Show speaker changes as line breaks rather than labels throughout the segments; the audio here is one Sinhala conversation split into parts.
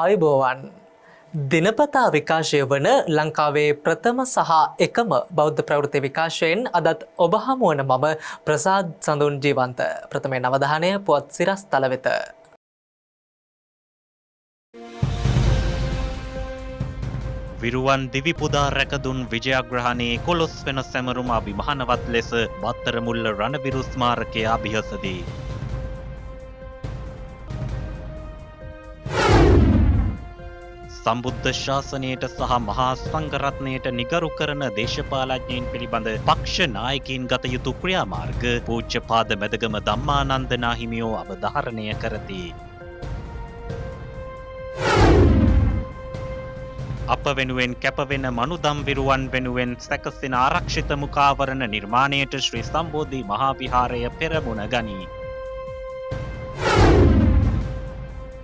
ආයුබෝවන් දිනපතා විකාශය වන ලංකාවේ ප්‍රථම සහ එකම බෞද්ධ ප්‍රවෘත්ති විකාශයෙන් අදත් ඔබ හමුවන මම ප්‍රසාද් සඳුන් ජීවන්ත ප්‍රථමයෙන් අවධානය පුවත් සිරස් තල වෙත.
විරුවන් දිවි පුදා රැකදුන් විජයග්‍රහණයේ 11 වෙන සැමරුම අභිමානවත් ලෙස බත්තරමුල්ල රණවිරු ස්මාරකයේ අභියසදී සම්බුද්ධ ශාසනයට සහ මහා සංඝරත්නයට නිගරු කරන දේශපාලඥයින් පිළිබඳ පක්ෂ නායකයින් ගත යුතු ක්‍රියාමාර්ග පූජ්‍යපාද මැදගම ධම්මානන්ද නාහිමියෝ අවධාරණය කරති. අප වෙනුවෙන් කැපවෙන මනුදම් විරුවන් වෙනුවෙන් සැකසෙන ආරක්ෂිත මුඛාවරණ නිර්මාණයට ශ්‍රී සම්බෝධි මහා විහාරය පෙරමුණ ගනී.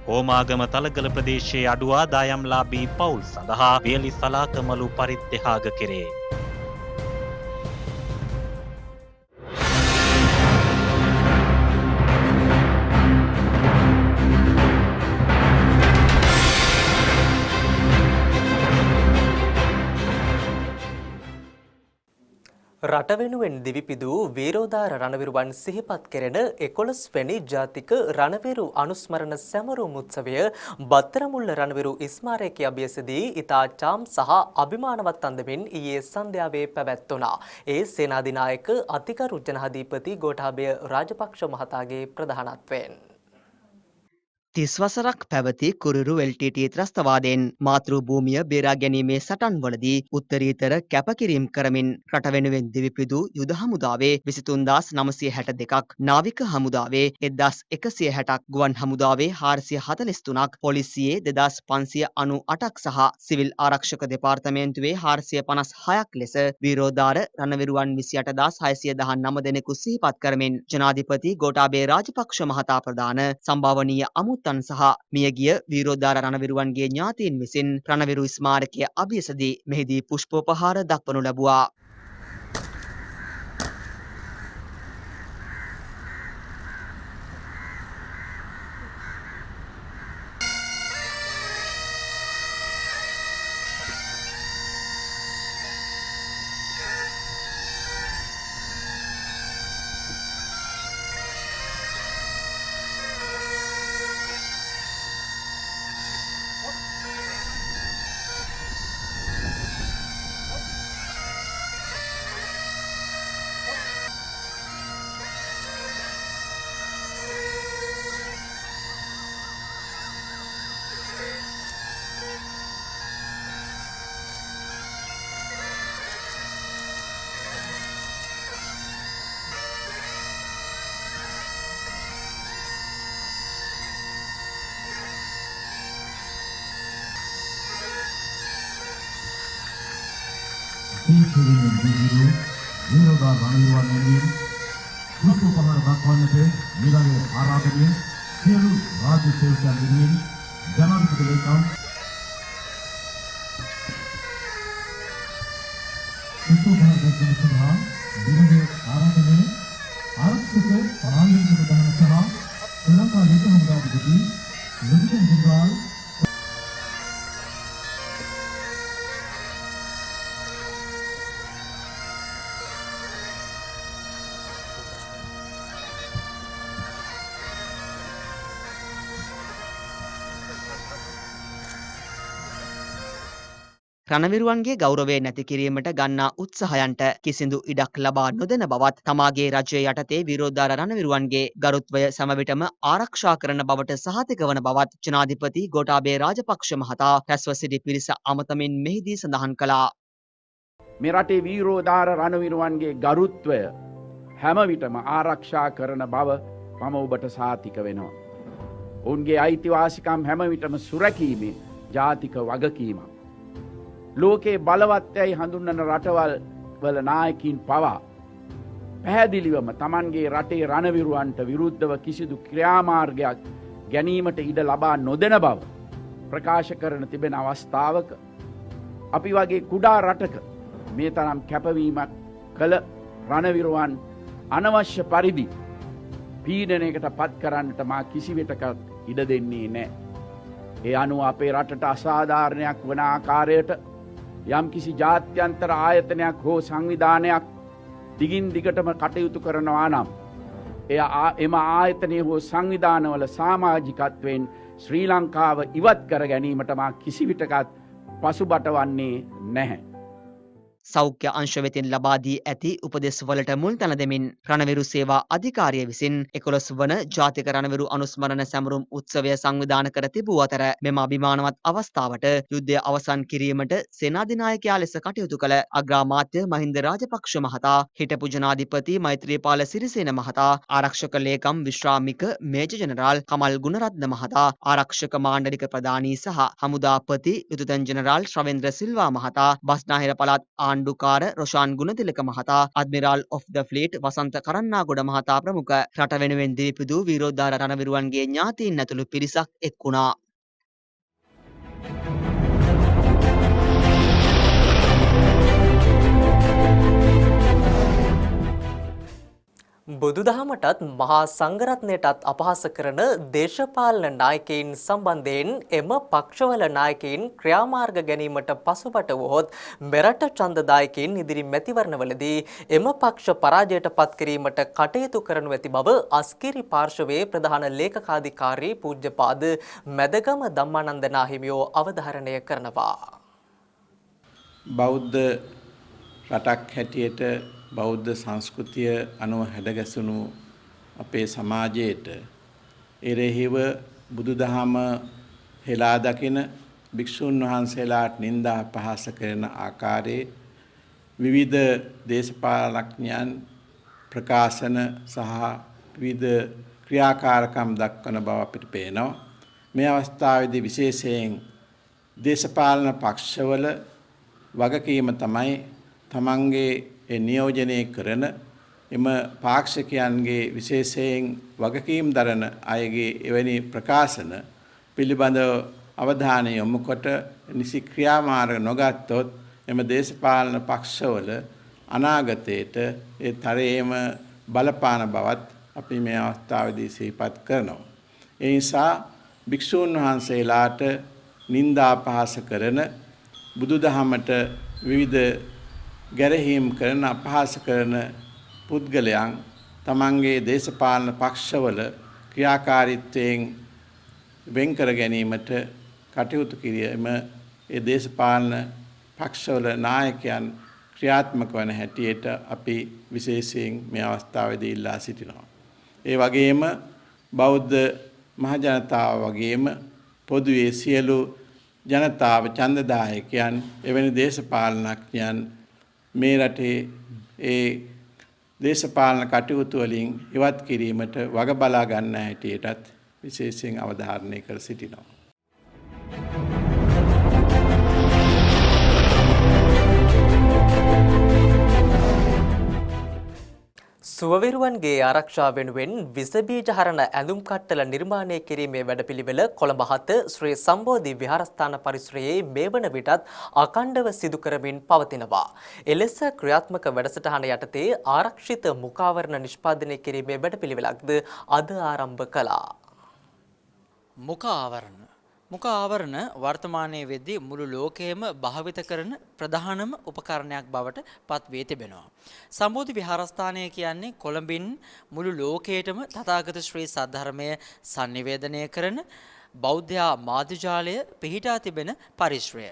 හෝමාගම තලගල ප්‍රදේශයේ අඩු ආදායම්ලාභී පවුල් සඳහා වියලි සලාකමලු පරිත්‍යාග කෙරේ.
රට වෙනුවෙන් දිවිපිදූ වීරෝදාර රණවිරුවන් සිහිපත් කෙරෙන 11 වැනි ජාතික රණවිරු අනුස්මරණ සැමරුම් උත්සවය බත්තරමුල්ල රණවිරු ස්මාරකයේ අභියසදී ඉතා චාම් සහ අභිමානවත් අන්දමින් ඊයේ සන්ධ්‍යාවේ පැවැත්වුණා. ඒ සේනාධිනායක අතිගරු ජනාධිපති ගෝඨාභය රාජපක්ෂ මහතාගේ ප්‍රධානත්වයෙන්
30 වසරක් පැවති කුරුරු LTT ත්‍රස්තවාදයෙන් මාතෘ භූමිය බේරා ගැනීමේ සටන්වලදී උත්තරීතර කැපකිරීම් කරමින් රට වෙනුවෙන් දිවිපිදූ යුද හමුදාවේ 23962ක්, නාවික හමුදාවේ 1160ක්, ගුවන් හමුදාවේ 443ක්, පොලිසියේ 2598ක් සහ සිවිල් ආරක්ෂක දෙපාර්තමේන්තුවේ 456ක් ලෙස වීරෝදාර රණවිරුවන් 28619 දෙනෙකු සිහිපත් කරමින් ජනාධිපති ගෝඨාභය රාජපක්ෂ මහතා ප්‍රදාන සම්භාවනීය අමුත්තන් සහ මියගිය වීරෝදාර රණවිරුවන්ගේ ඥාතීන් විසින් රණවිරු ස්මාරකය අභියසදී මෙහිදී පුෂ්පෝපහාර දක්වනු ලැබුවා.
වීරෝදාර රණවිරුවන් වෙනුවෙන් පුෂ්පෝපහාර දක්වන්නට මෙලගේ ආරාධනය සියලු රාජ්‍ය සේවකයන් වෙනුවෙන් ජනාධිපති ලේකම් පුෂ්පෝපහාර දක්වන සඳහා මෙලගේ ආරාධනය ආරක්ෂක පාර්ලිමේන්තු ප්‍රධාන සහ ශ්‍රී ලංකා යුද හමුදාපති ලෙෆ්ටිනන්ට් ජෙනරාල්
රණවිරුවන්ගේ ගෞරවය නැති කිරීමට ගන්නා උත්සාහයන්ට කිසිදු ඉඩක් ලබා නොදෙන බවත් තමාගේ රජය යටතේ විරෝධාර රණවිරුවන්ගේ ගරුත්වය සමවිටම ආරක්ෂා කරන බවට සහතික වන බවත් ජනාධිපති ගෝඨාභය රාජපක්ෂ මහතා රැස්ව සිටි පිරිස අමතමින් මෙහිදී සඳහන් කළා.
මේ රටේ වීරෝදාර රණවිරුවන්ගේ ගරුත්වය හැම විටම ආරක්ෂා කරන බව මම ඔබට සහතික වෙනවා. ඔවුන්ගේ අයිතිවාසිකම් හැම විටම සුරැකීමේ ජාතික වගකීමක්. ලෝකයේ බලවත්යයි හඳුන්වන රටවල් වල නායකින් පවා පැහැදිලිවම Tamanගේ රටේ රණවිරුවන්ට විරුද්ධව කිසිදු ක්‍රියාමාර්ගයක් ගැනීමට ඉඩ ලබා නොදෙන බව ප්‍රකාශ කරන තිබෙන අවස්ථාවක අපි වගේ කුඩා රටක මේ තරම් කැපවීමක් කළ රණවිරුවන් අනවශ්‍ය පරිදි පීඩනයකට පත් කරන්නට මා කිසිවිටක ඉඩ දෙන්නේ නැහැ. ඒ අනුව අපේ රටට අසාධාරණයක් වන ආකාරයට යම් කිසි ජාත්‍යන්තර ආයතනයක් හෝ සංවිධානයක් දිගින් දිගටම කටයුතු කරනවා නම් එම ආයතනය හෝ සංවිධානවල සමාජිකත්වයෙන් ශ්‍රී ලංකාව ඉවත් කර ගැනීමට මා කිසිවිටකත් පසුබට වන්නේ නැහැ.
සෞඛ්‍ය අංශ වෙතින් ලබා දී ඇති උපදෙස් වලට මුල් තැන දෙමින් රණවිරු සේවා අධිකාරිය විසින් 11 වන ජාතික රණවිරු අනුස්මරණ සැමරුම් උත්සවය සංවිධානය කර තිබූ අතර මෙම අභිමානවත් අවස්ථාවට යුද්ධය අවසන් කිරීමට සේනාධිනායකයා ලෙස කටයුතු කළ අග්‍රාමාත්‍ය මහින්ද රාජපක්ෂ මහතා, හිටපු ජනාධිපති මෛත්‍රීපාල සිරිසේන මහතා, ආරක්ෂක ලේකම් විශ්‍රාමික මේජර් ජෙනරාල් කමල් ගුණරත්න මහතා, ආරක්ෂක මාණ්ඩලික ප්‍රධානී සහ හමුදාපති ලුතුතන් ජෙනරාල් ශ්‍රවේන්ද්‍ර සිල්වා මහතා, බස්නාහිර පළාත් ආණ්ඩුකාර රොෂාන් ගුණතිලක මහතා, අඩ්මිරාල් ඔෆ් ද ෆ්ලීට් වසන්ත කරන්නාගොඩ මහතා ප්‍රමුඛ රට වෙනුවෙන් දිවිපිදූ වීරෝද්ධාර රණවිරුවන්ගේ ඥාතීන් ඇතුළු පිරිසක් එක් වුණා.
බුදුදහමටත් මහා සංඝරත්නයටත් අපහාස කරන දේශපාලන නායකයින් සම්බන්ධයෙන් එම පක්ෂවල නායකයින් ක්‍රියාමාර්ග ගැනීමට පසුබට වුවහොත් මෙරට ඡන්දදායකයින් ඉදිරි මැතිවරණවලදී එම පක්ෂ පරාජයට පත් කිරීමට කටයුතු කරනු ඇති බව අස්කිරි පාර්ශවයේ ප්‍රධාන ලේකකාධිකාරී පූජ්‍යපාද මැදගම ධම්මානන්ද නාහිමියෝ අවධාරණය කරනවා.
බෞද්ධ රටක් හැටියට බෞද්ධ සංස්කෘතිය අනුව හැඩගැසුණු අපේ සමාජයට එරෙහිව බුදුදහම හෙලා දකින භික්ෂුන් වහන්සේලාට නිନ୍ଦා අපහාස කරන ආකාරයේ විවිධ දේශපාලනඥයන් ප්‍රකාශන සහ විවිධ ක්‍රියාකාරකම් දක්වන බව අපිට පේනවා. මේ අවස්ථාවේදී විශේෂයෙන් දේශපාලන පක්ෂවල වගකීම තමයි තමන්ගේ නියෝජනය කරන එම පාක්ෂිකයන්ගේ විශේෂයෙන් වගකීම් දරන අයගේ එවැනි ප්‍රකාශන පිළිබඳව අවධානය යොමු කොට නිසි ක්‍රියාමාර්ග නොගත්තොත් එම දේශපාලන පක්ෂවල අනාගතයට ඒ තරයේම බලපාන බවත් අපි මේ අවස්ථාවේදී සිහිපත් කරනවා. ඒ නිසා භික්ෂූන් වහන්සේලාට නිନ୍ଦා අපහාස කරන බුදුදහමට විවිධ ගැරහීම් කරන අපහාස කරන පුද්ගලයන් තමන්ගේ දේශපාලන පක්ෂවල ක්‍රියාකාරීත්වයෙන් වෙන් කර ගැනීමට කටයුතු කිරීම ඒ දේශපාලන පක්ෂවල නායකයන් ක්‍රියාත්මක වන හැටියට අපි විශේෂයෙන් මේ අවස්ථාවේදී ඉල්ලා සිටිනවා. ඒ වගේම බෞද්ධ මහජනතාව වගේම පොදුවේ සියලු ජනතාව ඡන්දදායකයන් එවැනි දේශපාලනඥයන් මේ රටේ ඒ දේශපාලන කටයුතු වලින් ඉවත් කිරීමට වග බලා ගන්න හැටියටත් විශේෂයෙන් අවධාරණය කර සිටිනවා.
සුවවිරුවන්ගේ ආරක්ෂාව වෙනුවෙන් විස බීජ හරන ඇඳුම් කට්ටල නිර්මාණය කිරීමේ වැඩපිළිවෙල කොළඹ 7 ශ්‍රී සම්බෝධි විහාරස්ථාන පරිසරයේ මේ වන විටත් අඛණ්ඩව සිදු කරමින් පවතිනවා. එලෙස ක්‍රියාත්මක වැඩසටහන යටතේ ආරක්ෂිත මුඛාවරණ නිෂ්පාදනය කිරීමේ වැඩපිළිවෙලක්ද අද ආරම්භ කළා.
මුඛ ආවරණ වර්තමානයේ වෙද්දී මුළු ලෝකයේම භාවිත කරන ප්‍රධානම උපකරණයක් බවට පත් වී තිබෙනවා. සම්බෝධි විහාරස්ථානය කියන්නේ කොළඹින් මුළු ලෝකයටම තථාගත ශ්‍රී සද්ධර්මය sannivedanaya කරන බෞද්ධ මාධ්‍යජාලය පිහිටා තිබෙන පරිශ්‍රය.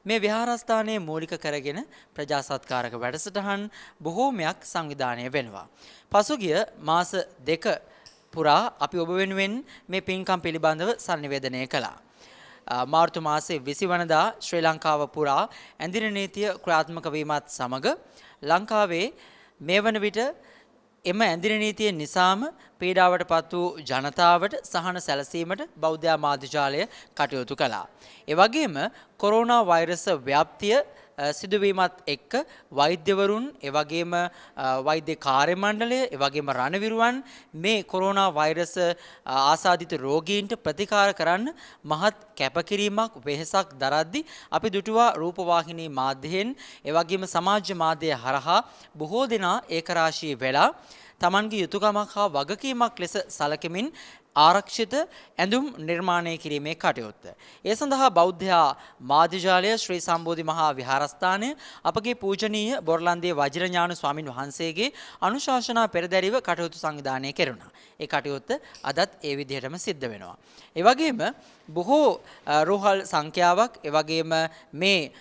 මේ විහාරස්ථානයේ මූලික කරගෙන ප්‍රජා සත්කාරක වැඩසටහන් බොහෝමයක් සංවිධානය වෙනවා. පසුගිය මාස 2 පුරා අපි ඔබ වෙනුවෙන් මේ පින්කම් පිළිබඳව sannivedanaya කළා. මාර්තු මාසයේ 20 වනදා ශ්‍රී ලංකාව පුරා ඇඳින නීතිය ක්‍රියාත්මක වීමත් සමග ලංකාවේ මේ වන විට එම ඇඳින නීතිය නිසාම පීඩාවට පත් වූ ජනතාවට සහන සැලසීමට බෞද්ධ මාධ්‍යජාලය කටයුතු කළා. ඒ වගේම කොරෝනා වෛරස් ව්‍යාප්තිය සිදුවීමත් එක්ක වෛද්‍යවරුන් ඒ වගේම වෛද්‍ය කාර්ය මණ්ඩලය ඒ වගේම රණවිරුවන් මේ කොරෝනා වෛරස් ආසාදිත රෝගීන්ට ප්‍රතිකාර කරන්න මහත් කැපකිරීමක් වෙහෙසක් දරද්දී අපි දුටුවා රූපවාහිනී මාධ්‍යයෙන් ඒ වගේම සමාජ මාධ්‍ය හරහා බොහෝ දෙනා ඒකරාශී වෙලා තමන්ගේ යුතුයකමක් හා වගකීමක් ලෙස සැලකෙමින් ආරක්ෂිත ඇඳුම් නිර්මාණය කිරීමේ කටයුත්ත. ඒ සඳහා බෞද්ධයා මාධ්‍යජාලය ශ්‍රී සම්බෝධි මහා විහාරස්ථානය අපගේ පූජනීය බොරලන්දේ වජිරඥාන ස්වාමින් වහන්සේගේ අනුශාසනා පෙරදැරිව කටයුතු සංවිධානය කෙරුණා. ඒ කටයුත්ත අදත් ඒ විදිහටම සිද්ධ වෙනවා. ඒ වගේම බොහෝ රෝහල් සංඛ්‍යාවක් ඒ වගේම මේ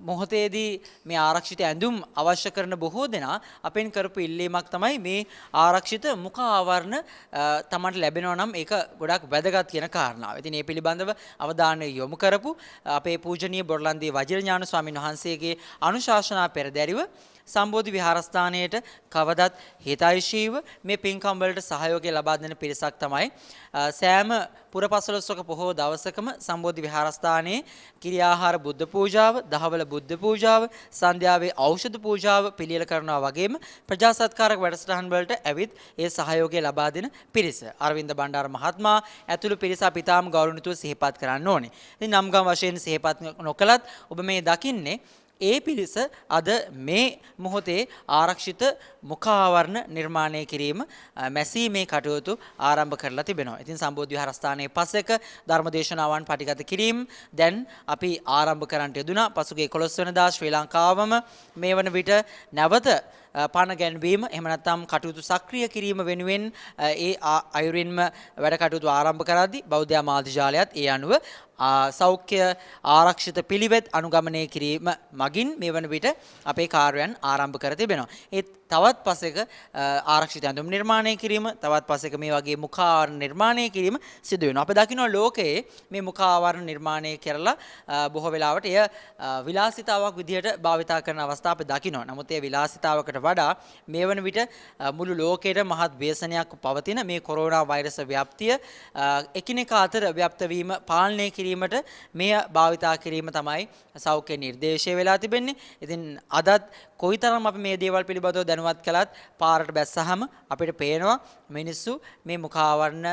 මොහොතේදී මේ ආරක්ෂිත ඇඳුම් අවශ්‍ය කරන බොහෝ දෙනා අපෙන් කරපු ඉල්ලීමක් තමයි මේ ආරක්ෂිත මුඛ ආවරණ තමන්ට ලැබෙනවා නම් ඒක ගොඩක් වැදගත් කියන කාරණාව. ඉතින් මේ පිළිබඳව අවධානය යොමු කරපු අපේ පූජනීය බොරලන්දේ වජිරඥාන ස්වාමීන් වහන්සේගේ අනුශාසනා පෙරදැරිව සම්බෝධි විහාරස්ථානයට කවදත් හිතයිශීව මේ පින්කම් වලට සහයෝගය ලබා දෙන පිරිසක් තමයි සෑම පුරපසළොස්වක පොහෝ දවසකම සම්බෝධි විහාරස්ථානයේ කිරි ආහාර බුද්ධ පූජාව, දහවල බුද්ධ පූජාව, සන්ධ්‍යාවේ ඖෂධ පූජාව පිළියෙල කරනවා වගේම ප්‍රජා සත්කාරක වැඩසටහන් වලට ඇවිත් ඒ සහයෝගය ලබා දෙන පිරිස. අරවින්ද බණ්ඩාර මහත්මයා ඇතුළු පිරිස අපි තාම ගෞරවණීයව සිහිපත් කරන්න ඕනේ. ඉතින් නම් ගම් වශයෙන් සිහිපත් නොකලත් ඔබ මේ දකින්නේ ඒ පිරිස අද මේ මොහොතේ ආරක්ෂිත මුඛ ආවරණ නිර්මාණය කිරීම මැසීමේ කටයුතු ආරම්භ කරලා තිබෙනවා. ඉතින් සම්බෝධි විහාරස්ථානයේ පසෙක ධර්මදේශනාවන් පටිගත කිරීම දැන් අපි ආරම්භ කරන්නට යෙදුණා. පසුගිය 11 වෙනිදා ශ්‍රී ලංකාවම මේ වන විට නැවත පණ ගැන්වීම එහෙම නැත්නම් කටයුතු සක්‍රිය කිරීම වෙනුවෙන් ඒ අයුරින්ම වැඩ කටයුතු ආරම්භ කරද්දී බෞද්ධ මාධ්‍යජාලයත් ඒ අනුව සෞඛ්‍ය ආරක්ෂිත පිළිවෙත් අනුගමනය කිරීම මගින් මේ වන විට අපේ කාර්යයන් ආරම්භ කර තිබෙනවා. ඒ තවත් පසෙක ආරක්ෂිත ඇඳුම් නිර්මාණය කිරීම, තවත් පසෙක මේ වගේ මුඛ ආවරණ නිර්මාණය කිරීම සිදු වෙනවා. අපි දකිනවා ලෝකයේ මේ මුඛ ආවරණ නිර්මාණය කරලා බොහෝ වෙලාවට එය විලාසිතාවක් විදිහට භාවිතා කරන අවස්ථා අපි දකිනවා. නමුත් ඒ විලාසිතාවකට වඩා මේ වන විට මුළු ලෝකයට මහත් ව්‍යසනයක් පවතින මේ කොරෝනා වෛරස් ව්‍යාප්තිය එකිනෙකා අතර ව්‍යාප්ත වීම පාලනය කිරීමට මෙය භාවිතා කිරීම තමයි සෞඛ්‍ය නිර්දේශය වෙලා තිබෙන්නේ. ඉතින් අදත් කොයිතරම් අපි මේ දේවල් පිළිබඳව දැනුවත් කළත් පාරට බැස්සහම අපිට පේනවා මිනිස්සු මේ මුඛ ආවරණ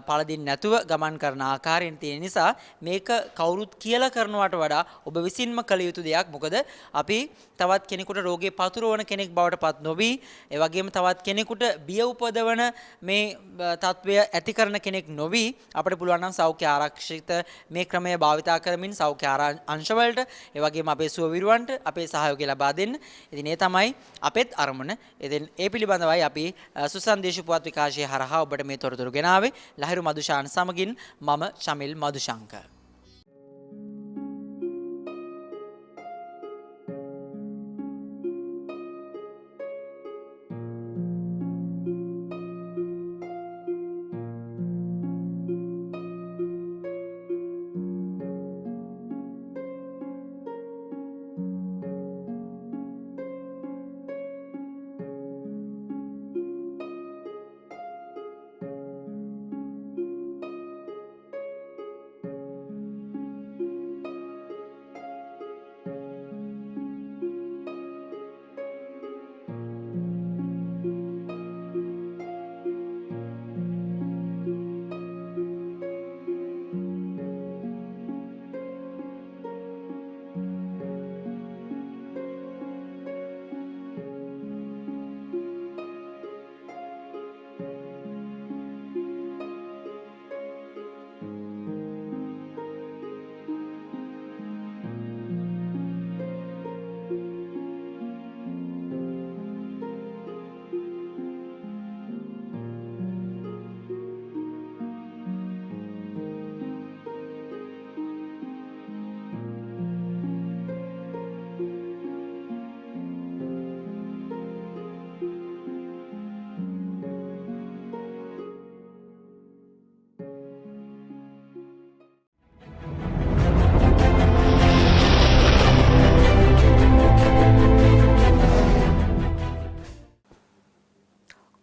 පළදින් නැතුව ගමන් කරන ආකාරයෙන් තියෙන නිසා මේක කවුරුත් කියලා කරනවට වඩා ඔබ විසින්ම කළ යුතු දෙයක්. මොකද අපි තවත් කෙනෙකුට රෝගේ පතුරවන කෙනෙක් බවට පත් නොවි, ඒ වගේම තවත් කෙනෙකුට බිය උපදවන මේ තත්වය ඇති කරන කෙනෙක් නොවි අපිට පුළුවන් නම් සෞඛ්‍ය ආරක්ෂිත මේ ක්‍රමය භාවිතා කරමින් සෞඛ්‍ය අංශවලට ඒ වගේම අපේ සුවවිරුවන්ට අපේ සහයෝගය ලබා දෙන්න. ඉතින් ඒ තමයි අපෙත් අරමුණ. ඉතින් ඒ පිළිබඳවයි අපි සුසන්දේශ පුවත් විකාශය හරහා ඔබට මේ තොරතුරු ගෙනාවේ. ලහිරු මදුෂාන් සමගින් මම ශමිල් මදුශංකර්.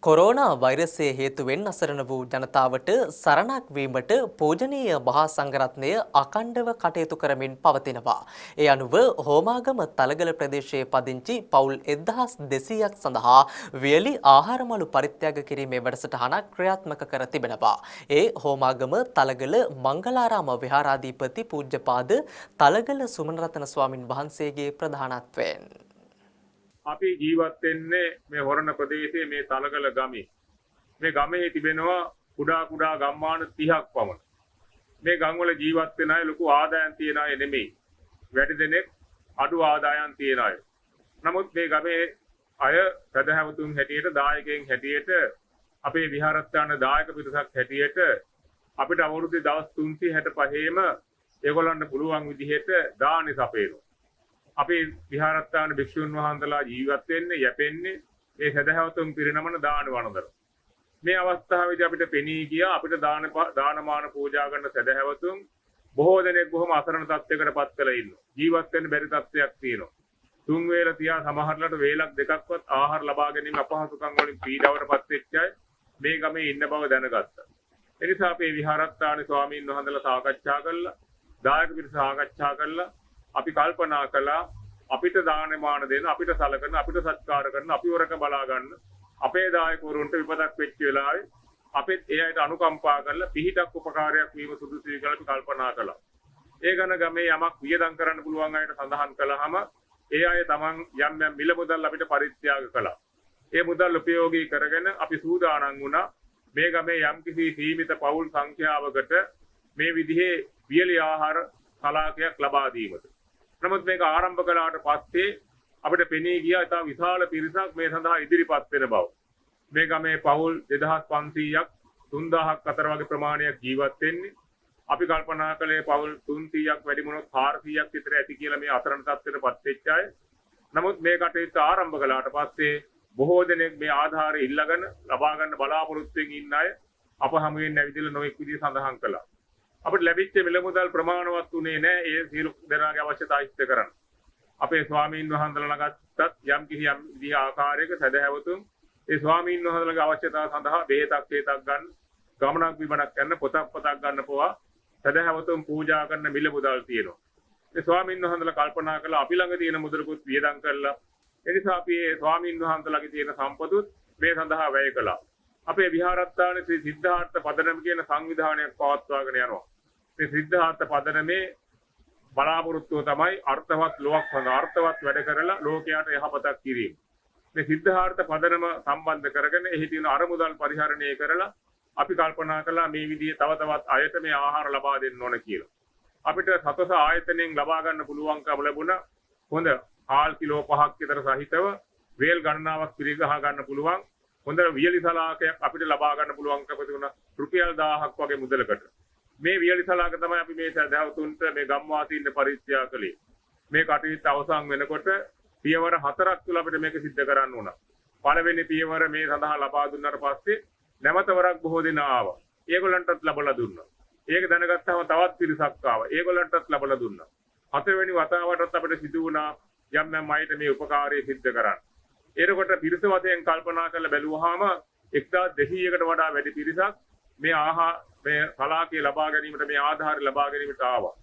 කොරෝනා වෛරසය හේතුවෙන් අසරණ වූ ජනතාවට සරණක් වීමට පූජනීය මහා සංඝරත්නය අඛණ්ඩව කටයුතු කරමින් පවතිනවා. ඒ අනුව හෝමාගම තලගල ප්‍රදේශයේ පදිංචි පවුල් 1200ක් සඳහා වියලි ආහාරමලු පරිත්‍යාග කිරීමේ වැඩසටහනක් ක්‍රියාත්මක කර තිබෙනවා. ඒ හෝමාගම තලගල මංගලාරාම විහාරාධිපති පූජ්‍යපාද තලගල සුමනරතන ස්වාමින් වහන්සේගේ ප්‍රධානත්වයෙන්
අපි ජීවත් වෙන්නේ මේ හොරණ ප්‍රදේශයේ මේ තලගල ගමේ. මේ ගමේ තිබෙනවා කුඩා කුඩා ගම්මාන 30ක් පමණ. මේ ගම්වල ජීවත් වෙන අය ලොකු ආදායම් තියන අය නෙමෙයි. වැඩි දෙනෙක් අඩු ආදායම් තියන අය. නමුත් මේ ගමේ අය සදහැවතුන් හැටියට දායකයන් හැටියට අපේ විහාරස්ථාන දායක පිරිසක් හැටියට අපිට අවුරුදු දවස් 365ෙම ඒගොල්ලන්ට පුළුවන් විදිහට දානි සපයනවා. අපේ විහාරස්ථාන භික්ෂුන් වහන්සේලා ජීවත් වෙන්නේ යැපෙන්නේ මේ සදහැවතුන් පිරිනමන දාන වනදර. මේ අවස්ථාවේදී අපිට පෙනී ගියා අපිට දානමාන පූජා කරන සදහැවතුන් බොහෝ දෙනෙක් බොහොම අසරණ තත්යකටපත් වෙලා ඉන්නවා. ජීවත් වෙන්න බැරි තත්ත්වයක් තියෙනවා. තුන් වේල තියා සමහරකට වේලක් දෙකක්වත් ආහාර ලබා ගැනීම අපහසුකම් වලින් පීඩාවටපත් වෙච්ච අය මේ ගමේ ඉන්න බව දැනගත්තා. ඒ නිසා අපේ විහාරස්ථානයේ ස්වාමීන් වහන්සේලා සාකච්ඡා කළා, දායක පිරිස සාකච්ඡා කළා. අපි කල්පනා කළා අපිට දානමාන දෙන්න, අපිට සලකන, අපිට සත්කාර කරන, අපි වරක බලා ගන්න අපේ දායකවරුන්ට විපතක් වෙච්ච වෙලාවේ අපිත් ඒ අයට අනුකම්පා කරලා පිහිටක් උපකාරයක් වීම සුදුසුයි කියලා අපි කල්පනා කළා. ඒ ගණ ගමේ යමක් වියදම් කරන්න පුළුවන් අයට සඳහන් කළාම ඒ අය තමන් යම් යම් මිල මුදල් අපිට පරිත්‍යාග කළා. ඒ මුදල් උපයෝගී කරගෙන අපි සූදානම් වුණා මේ ගමේ යම්කිසි සීමිත පවුල් සංඛ්‍යාවකට මේ විදිහේ වියලි ආහාර සලාකයක් ලබා දීමට. නමුත් මේක ආරම්භ කළාට පස්සේ අපිට පෙනී ගියා ඉතා විශාල පිරිසක් මේ සඳහා ඉදිරිපත් වෙන බව. මේ ගමේ පවුල් 2500ක් 3000ක් අතර වගේ ප්‍රමාණයක් ජීවත් වෙන්නේ. අපි කල්පනා කළේ පවුල් 300ක් වැඩි වුණොත් 400ක් විතර ඇති කියලා මේ අසරණ තත්ත්වයටපත් වෙච්ච අය. නමුත් මේ කටයුත්ත ආරම්භ කළාට පස්සේ බොහෝ දෙනෙක් මේ ආධාරය ඉල්ලගෙන ලබා ගන්න බලාපොරොත්තු වෙමින් ඉන්න අය අප හමුවෙන් ඇවිදලා නොඑක් විදිහ සඳහන් කළා. අපිට ලැබිච්ච මිල මුදල් ප්‍රමාණවත් උනේ නැහැ ඒ සියලු දෙනාගේ අවශ්‍යතා ඉෂ්ට කරන්න. අපේ ස්වාමීන් වහන්සේලා ළඟත් යම් කිසි යම් විදිහ ආකාරයක සදහැවතුන් ඒ ස්වාමීන් වහන්සේලාගේ අවශ්‍යතා සඳහා බේතක් ගන්න, ගමනක් බිමනක් කරන්න, පොතක් ගන්න පවා සදහැවතුන් පූජා කරන මිල මුදල් තියෙනවා. ඒ ස්වාමීන් වහන්සේලා කල්පනා කළා අපි ළඟ තියෙන මුදලකුත් වියදම් කරලා ඒ නිසා අපි ඒ ස්වාමීන් වහන්සේලාගේ තියෙන සම්පතුත් මේ සඳහා වැය කළා. අපේ විහාරස්ථානයේ ශ්‍රී සිද්ධාර්ථ පදනම කියන සංවිධානයක් පවත්වාගෙන යනවා. මේ සිද්ධාර්ථ පදනමේ බලාපොරොත්තුව තමයි අර්ථවත් ලෝක අර්ථවත් වැඩ කරලා ලෝකයට යහපතක් කිරීම. මේ සිද්ධාර්ථ පදනම සම්බන්ධ කරගෙන එහි තියෙන අරමුදල් පරිහරණය කරලා අපි කල්පනා කළා මේ විදිහේ තව තවත් අයට මේ ආහාර ලබා දෙන්න ඕන කියලා. අපිට සතස ආයතනයෙන් ලබා ගන්න පුළුවන්කම ලැබුණා. හොඳ හාල් කිලෝ 5ක් විතර සහිතව වේල් ගණනාවක් පිරිගහ ගන්න පුළුවන්. හොඳ වියලි සලාකයක් අපිට ලබා ගන්න පුළුවන්කම තිබුණා. රුපියල් 1000ක් වගේ මුදලකට. මේ වියලි සලාක තමයි අපි මේ සදහවතුන්ට මේ ගම්වාසීන්ට පරිත්‍යාග කළේ. මේ කටයුත්ත අවසන් වෙනකොට පියවර 4ක් තුල අපිට මේක සිද්ධ කරන්න උනා. පළවෙනි පියවර මේ සඳහා ලබා දුන්නාට පස්සේ නැවතවරක් බොහෝ දෙනා ආවා. ඒගොල්ලන්ටත් ලබලා දුන්නා. ඒක දැනගත්තාම තවත් පිරිසක් ආවා. ඒගොල්ලන්ටත් ලබලා දුන්නා. හතරවෙනි වතාවටත් අපිට සිදු වුණා යම් යම් අයට මේ උපකාරය සිද්ධ කරන්න. ඒකට පිරිස වශයෙන් කල්පනා කරලා බැලුවාම 1200කට වඩා වැඩි පිරිසක් මේ මේ සලාකේ ලබා ගැනීමට මේ ආධාර ලබා ගැනීමට ආවා.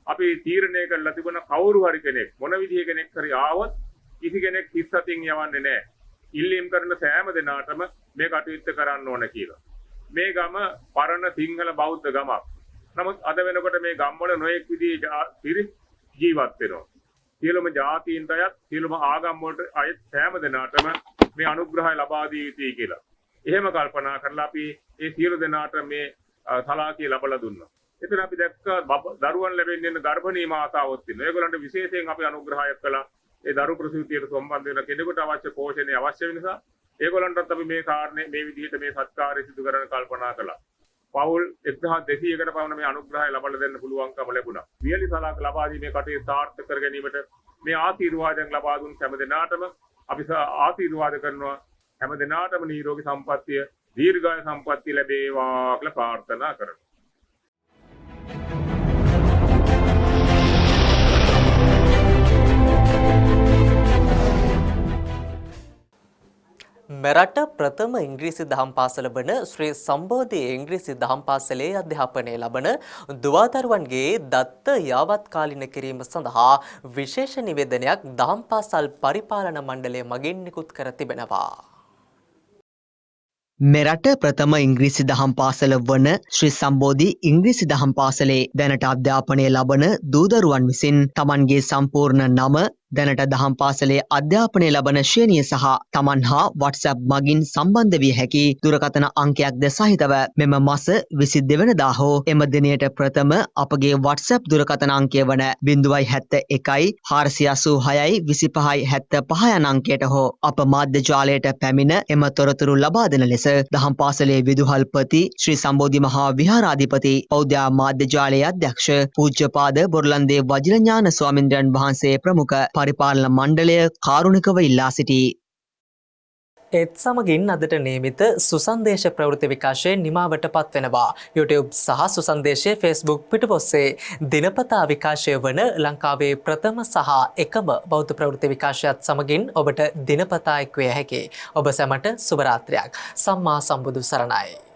අපි තීරණය කළා තිබුණ කවුරු හරි කෙනෙක් මොන විදිහේ කෙනෙක් හරි ආවොත් කිසි කෙනෙක් හිස් අතින් යවන්නේ නැහැ. ඉල්ලීම් කරන සෑම දෙනාටම මේ කටයුත්ත කරන්න ඕන කියලා. මේ ගම පරණ සිංහල බෞද්ධ ගමක්. නමුත් අද වෙනකොට මේ ගම්වල නොයෙක් විදිහේ පිරිස් ජීවත් වෙනවා. සියලුම ජාතීන්ටයත් සියලුම ආගම් වලට අයත් සෑම දෙනාටම මේ අනුග්‍රහය ලබා දී යුතුයි කියලා. එහෙම කල්පනා කරලා අපි මේ සියලු දෙනාට මේ සලාකිය ලබලා දුන්නා. එතන අපි දැක්ක දරුවන් ලැබෙන්න යන ගර්භණී මාතාවොත් ඉන්නවා. ඒගොල්ලන්ට විශේෂයෙන් අපි අනුග්‍රහයක් කළා. ඒ දරු ප්‍රසූතියට සම්බන්ධ වෙන කෙනෙකුට අවශ්‍ය පෝෂණය අවශ්‍ය වෙන නිසා ඒගොල්ලන්ටත් අපි මේ කාරණේ මේ විදිහට මේ සත්කාරය සිදු කරන්න කල්පනා කළා. පවුල් 1200කට පමණ මේ අනුග්‍රහය ලබා දෙන්න පුළුවන්කම ලැබුණා. වියලි සලාක ලබා දීමේ කටයුතු සාර්ථක කර ගැනීමට මේ ආශිර්වාදයෙන් ලබා දුන් හැම දිනාටම අපි ආශිර්වාද කරනවා. හැම දිනාටම නිරෝගී සම්පන්නිය දීර්ඝාය සම්පන්නිය ලැබේවා කියලා ප්‍රාර්ථනා කරනවා.
මෙරට ප්‍රථම ඉංග්‍රීසි දහම් පාසල වන ශ්‍රී සම්බෝධි ඉංග්‍රීසි දහම් පාසලේ අධ්‍යාපනය ලබන දුවාදරුවන්ගේ දත්ත යාවත්කාලින කිරීම සඳහා විශේෂ නිවේදනයක් දහම් පාසල් පරිපාලන මණ්ඩලය මගින් නිකුත් කර තිබෙනවා.
මෙරට ප්‍රථම ඉංග්‍රීසි දහම් පාසල වන ශ්‍රී සම්බෝධි ඉංග්‍රීසි දහම් පාසලේ දැනට අධ්‍යාපනය ලබන දූදරුවන් විසින් තමන්ගේ සම්පූර්ණ නම, දැනට දහම් පාසලේ අධ්‍යාපනය ලබන ශ්‍රේණිය සහ තමන් හා WhatsApp මගින් සම්බන්ධ විය හැකි දුරකථන අංකයක්ද සහිතව මෙම මාස 22 වෙනිදා හෝ එම දිනයට ප්‍රථම අපගේ WhatsApp දුරකථන අංකය වන 071 486 25 75 යන අංකයට හෝ අප මාධ්‍ය ජාලයට පැමිණ එම තොරතුරු ලබා දෙන ලෙස දහම් පාසලේ විදුහල්පති ශ්‍රී සම්බෝධි මහා විහාරාධිපති පෞද්ගල මාධ්‍ය ජාලයේ අධ්‍යක්ෂ පූජ්‍යපාද බොරලන්දේ වජිරඥාන ස්වාමින්ද්‍රයන් වහන්සේ ප්‍රමුඛ පරිපාලන මණ්ඩලය කාරුණිකව ඉල්ලා සිටී.
ඒත් සමගින් අදට නියමිත සුසන්දේශ ප්‍රවෘත්ති විකාශය නිමාවට පත්වෙනවා. YouTube සහ සුසන්දේශයේ Facebook පිටුපොස්සේ දිනපතා විකාශය වන ලංකාවේ ප්‍රථම සහ එකම බෞද්ධ ප්‍රවෘත්ති විකාශයත් සමගින් ඔබට දිනපතා එක්විය හැකි. ඔබ සැමට සුබ රාත්‍රියක්. සම්මා සම්බුදු සරණයි.